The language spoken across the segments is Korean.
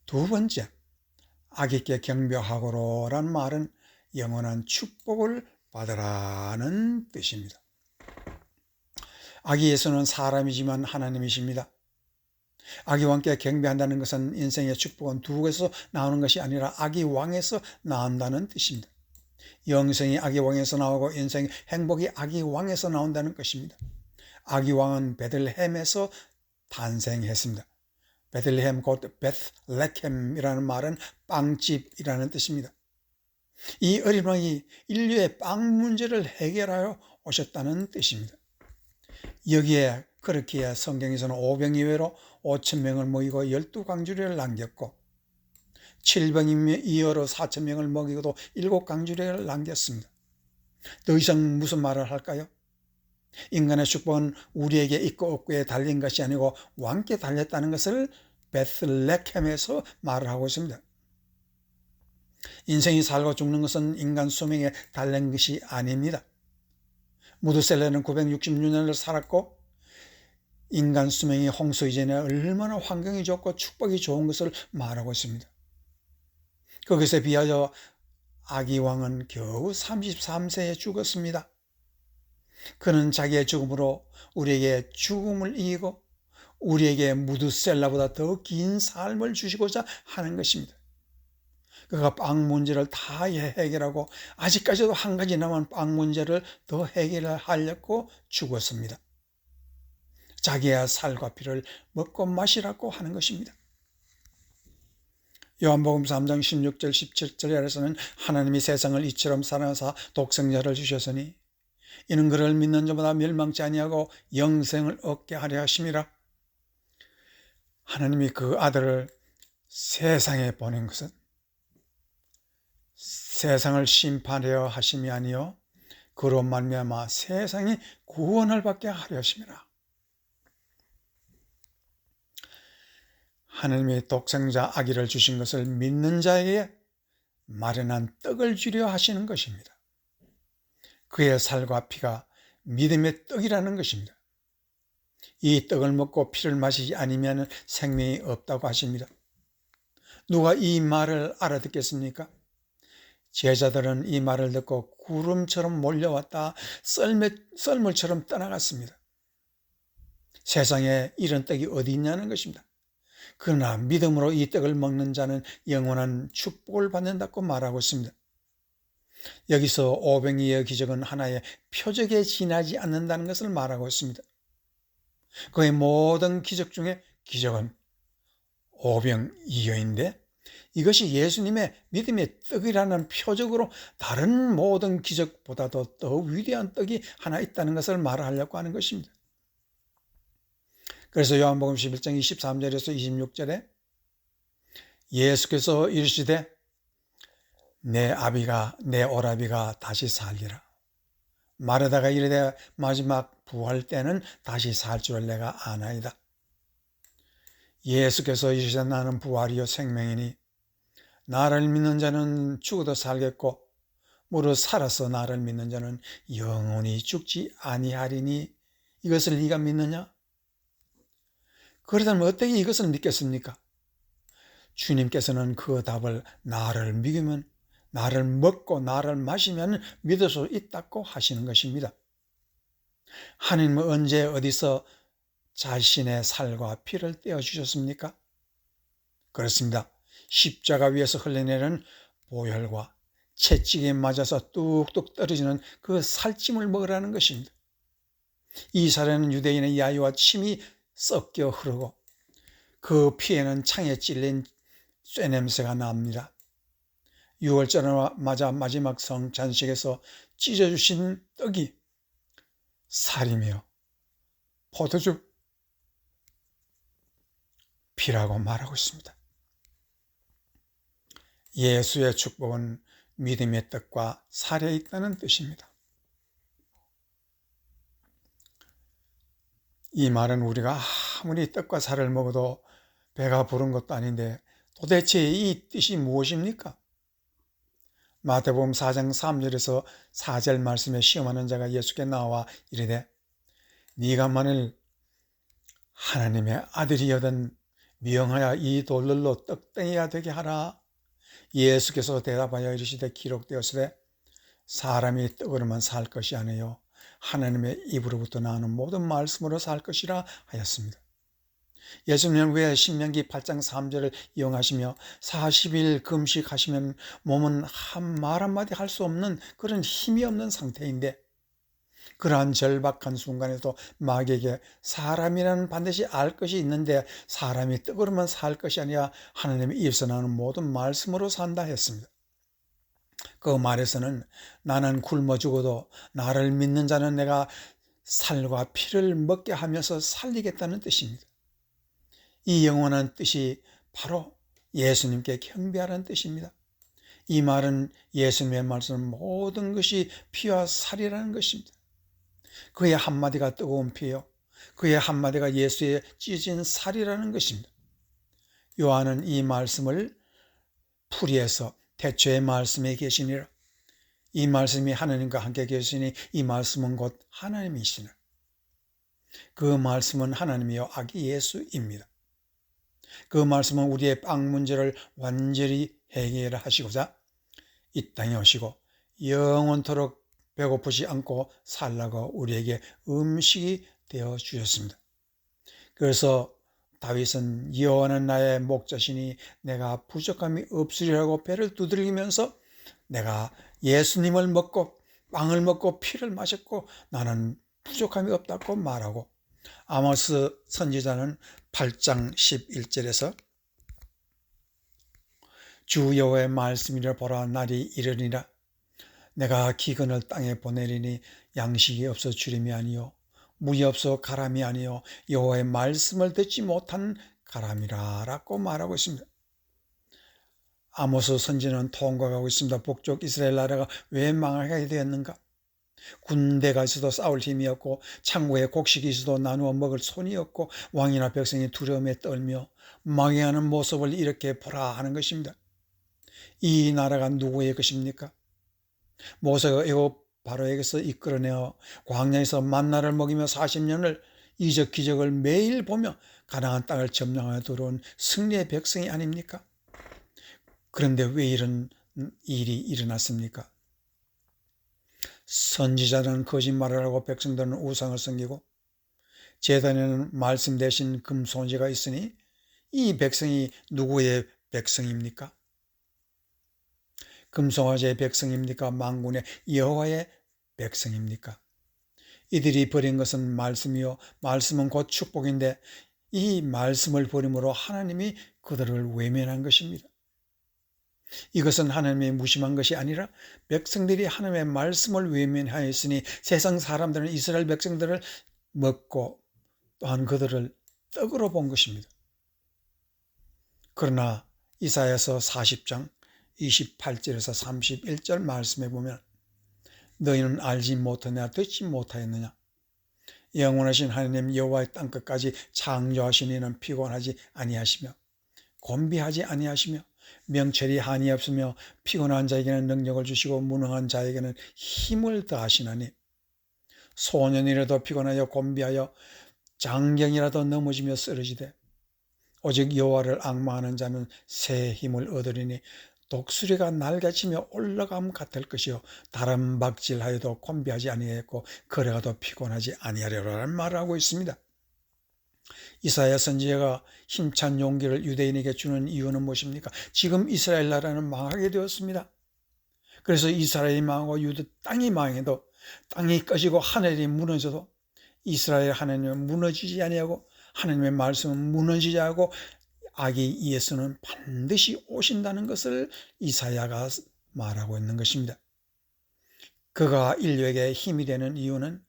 두 번째, 아기께 경배하고로라는 말은 영원한 축복을 받으라는 뜻입니다. 아기 예수는 사람이지만 하나님이십니다. 아기 왕께 경배한다는 것은 인생의 축복은 두 곳에서 나오는 것이 아니라 아기 왕에서 나온다는 뜻입니다. 영생이 아기 왕에서 나오고 인생의 행복이 아기 왕에서 나온다는 것입니다. 아기 왕은 베들레헴에서 탄생했습니다. 베들레헴 곧 베틀레헴이라는 말은 빵집이라는 뜻입니다. 이 어린 왕이 인류의 빵 문제를 해결하여 오셨다는 뜻입니다. 여기에 그렇기에 성경에서는 오병이어로 5,000명을 먹이고 12강주리를 남겼고 7병이어로 4,000명을 먹이고도 7강주리를 남겼습니다. 더 이상 무슨 말을 할까요? 인간의 축복은 우리에게 있고 없고에 달린 것이 아니고 왕께 달렸다는 것을 베틀레헴에서 말을 하고 있습니다. 인생이 살고 죽는 것은 인간 수명에 달린 것이 아닙니다. 무드셀레는 966년을 살았고 인간 수명이 홍수 이전에 얼마나 환경이 좋고 축복이 좋은 것을 말하고 있습니다. 그것에 비하여 아기 왕은 겨우 33세에 죽었습니다. 그는 자기의 죽음으로 우리에게 죽음을 이기고 우리에게 무드셀라보다 더 긴 삶을 주시고자 하는 것입니다. 그가 빵 문제를 다 해결하고 아직까지도 한 가지 남은 빵 문제를 더 해결하려고 죽었습니다. 자기의 살과 피를 먹고 마시라고 하는 것입니다. 요한복음 3장 16절 17절에서는 하나님이 세상을 이처럼 사랑하사 독생자를 주셨으니 이는 그를 믿는 자마다 멸망치 아니하고 영생을 얻게 하려 하심이라. 하나님이 그 아들을 세상에 보낸 것은 세상을 심판하려 하심이 아니요 그로 말미암아 세상이 구원을 받게 하려 하심이라. 하나님이 독생자 아기를 주신 것을 믿는 자에게 마련한 떡을 주려 하시는 것입니다. 그의 살과 피가 믿음의 떡이라는 것입니다. 이 떡을 먹고 피를 마시지 않으면 생명이 없다고 하십니다. 누가 이 말을 알아듣겠습니까? 제자들은 이 말을 듣고 구름처럼 몰려왔다 썰물처럼 떠나갔습니다. 세상에 이런 떡이 어디 있냐는 것입니다. 그러나 믿음으로 이 떡을 먹는 자는 영원한 축복을 받는다고 말하고 있습니다. 여기서 오병이어 기적은 하나의 표적에 지나지 않는다는 것을 말하고 있습니다. 그의 모든 기적 중에 기적은 오병이어인데 이것이 예수님의 믿음의 떡이라는 표적으로 다른 모든 기적보다도 더 위대한 떡이 하나 있다는 것을 말하려고 하는 것입니다. 그래서 요한복음 11장 23절에서 26절에 예수께서 이르시되 내 오라비가 다시 살리라. 마르다가 이르되 마지막 부활 때는 다시 살 줄을 내가 아나이다. 예수께서 이르시되 나는 부활이요 생명이니 나를 믿는 자는 죽어도 살겠고 무릇 살아서 나를 믿는 자는 영원히 죽지 아니하리니 이것을 네가 믿느냐? 그렇다면 어떻게 이것을 믿겠습니까? 주님께서는 그 답을 나를 믿으면 나를 먹고 나를 마시면 믿을 수 있다고 하시는 것입니다. 하나님은 언제 어디서 자신의 살과 피를 떼어주셨습니까? 그렇습니다. 십자가 위에서 흘러내리는 보혈과 채찍에 맞아서 뚝뚝 떨어지는 그 살찜을 먹으라는 것입니다. 이 살에는 유대인의 야유와 침이 섞여 흐르고 그 피에는 창에 찔린 쇠냄새가 납니다. 6월절을 맞아 마지막 성찬식에서 찢어주신 떡이 살이며 포도주 피라고 말하고 있습니다. 예수의 축복은 믿음의 떡과 살에 있다는 뜻입니다. 이 말은 우리가 아무리 떡과 살을 먹어도 배가 부른 것도 아닌데 도대체 이 뜻이 무엇입니까? 마태복음 4장 3절에서 4절 말씀에 시험하는 자가 예수께 나와 이르되 네가 만일 하나님의 아들이여든 명하여 이 돌들로 떡덩이가 되게 하라. 예수께서 대답하여 이르시되 기록되었으되 사람이 떡으로만 살 것이 아니요 하나님의 입으로부터 나오는 모든 말씀으로 살 것이라 하였습니다. 예수님은 왜 신명기 8장 3절을 이용하시며 40일 금식하시면 몸은 말 한마디 할 수 없는 그런 힘이 없는 상태인데 그러한 절박한 순간에도 마귀에게 사람이라는 반드시 알 것이 있는데 사람이 떡으로만 살 것이 아니라 하나님의 입에서 나오는 모든 말씀으로 산다 했습니다. 그 말에서는 나는 굶어 죽어도 나를 믿는 자는 내가 살과 피를 먹게 하면서 살리겠다는 뜻입니다. 이 영원한 뜻이 바로 예수님께 경배하라는 뜻입니다. 이 말은 예수님의 말씀은 모든 것이 피와 살이라는 것입니다. 그의 한마디가 뜨거운 피요, 그의 한마디가 예수의 찢어진 살이라는 것입니다. 요한은 이 말씀을 풀이해서 태초의 말씀에 계시니라. 이 말씀이 하나님과 함께 계시니 이 말씀은 곧 하나님이시니라. 그 말씀은 하나님이요 아기 예수입니다. 그 말씀은 우리의 빵 문제를 완전히 해결하시고자 이 땅에 오시고 영원토록 배고프지 않고 살라고 우리에게 음식이 되어 주셨습니다. 그래서 다윗은 여호와는 나의 목자시니 내가 부족함이 없으리라고 배를 두드리면서 내가 예수님을 먹고 빵을 먹고 피를 마셨고 나는 부족함이 없다고 말하고, 아모스 선지자는 8장 11절에서 주 여호와의 말씀이라 보라 날이 이르리라 내가 기근을 땅에 보내리니 양식이 없어 주림이 아니요 물이 없어 가람이 아니요 여호와의 말씀을 듣지 못한 가람이라 라고 말하고 있습니다. 아모스 선지는 통곡하고 있습니다. 북쪽 이스라엘 나라가 왜 망하게 되었는가? 군대가 있어도 싸울 힘이 없고 창고에 곡식이 있어도 나누어 먹을 손이 없고 왕이나 백성이 두려움에 떨며 망해하는 모습을 이렇게 보라 하는 것입니다. 이 나라가 누구의 것입니까? 모세가 애굽 바로에게서 이끌어내어 광야에서 만나를 먹이며 40년을 이적 기적을 매일 보며 가나안 땅을 점령하여 들어온 승리의 백성이 아닙니까? 그런데 왜 이런 일이 일어났습니까? 선지자는 거짓말을 하고 백성들은 우상을 섬기고 제단에는 말씀 대신 금송아지가 있으니 이 백성이 누구의 백성입니까? 금송아지의 백성입니까? 만군의 여호와의 백성입니까? 이들이 버린 것은 말씀이요 말씀은 곧 축복인데 이 말씀을 버림으로 하나님이 그들을 외면한 것입니다. 이것은 하나님이 무심한 것이 아니라 백성들이 하나님의 말씀을 외면하였으니 세상 사람들은 이스라엘 백성들을 먹고 또한 그들을 떡으로 본 것입니다. 그러나 이사야서 40장 28절에서 31절 말씀에 보면 너희는 알지 못하냐 듣지 못하였느냐 영원하신 하나님 여호와의 땅끝까지 창조하신 이는 피곤하지 아니하시며 곤비하지 아니하시며 명철이 한이 없으며 피곤한 자에게는 능력을 주시고 무능한 자에게는 힘을 더하시나니 소년이라도 피곤하여 곤비하여 장경이라도 넘어지며 쓰러지되 오직 여호와를 앙망하는 자는 새 힘을 얻으리니 독수리가 날개치며 올라감 같을 것이요 다른 박질하여도 곤비하지 아니하였고 걸어가도 피곤하지 아니하리라는 말을 하고 있습니다. 이사야 선지자가 힘찬 용기를 유대인에게 주는 이유는 무엇입니까? 지금 이스라엘 나라는 망하게 되었습니다. 그래서 이스라엘이 망하고 유대 땅이 망해도 땅이 꺼지고 하늘이 무너져도 이스라엘 하나님은 무너지지 아니하고 하나님의 말씀은 무너지지 않고 아기 예수는 반드시 오신다는 것을 이사야가 말하고 있는 것입니다. 그가 인류에게 힘이 되는 이유는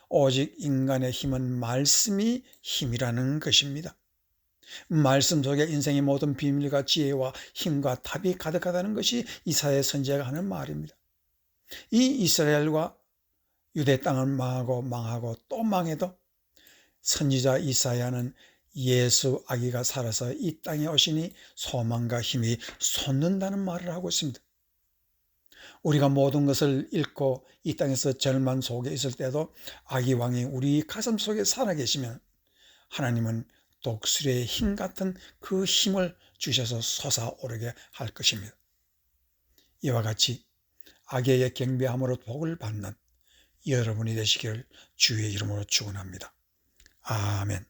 오직 인간의 힘은 말씀이 힘이라는 것입니다. 말씀 속에 인생의 모든 비밀과 지혜와 힘과 답이 가득하다는 것이 이사야 선지자가 하는 말입니다. 이 이스라엘과 유대 땅은 망하고 또 망해도 선지자 이사야는 예수 아기가 살아서 이 땅에 오시니 소망과 힘이 솟는다는 말을 하고 있습니다. 우리가 모든 것을 잃고 이 땅에서 절망 속에 있을 때도 아기 왕이 우리 가슴 속에 살아계시면 하나님은 독수리의 힘 같은 그 힘을 주셔서 솟아오르게 할 것입니다. 이와 같이 악의 경배함으로 복을 받는 여러분이 되시기를 주의 이름으로 축원합니다. 아멘.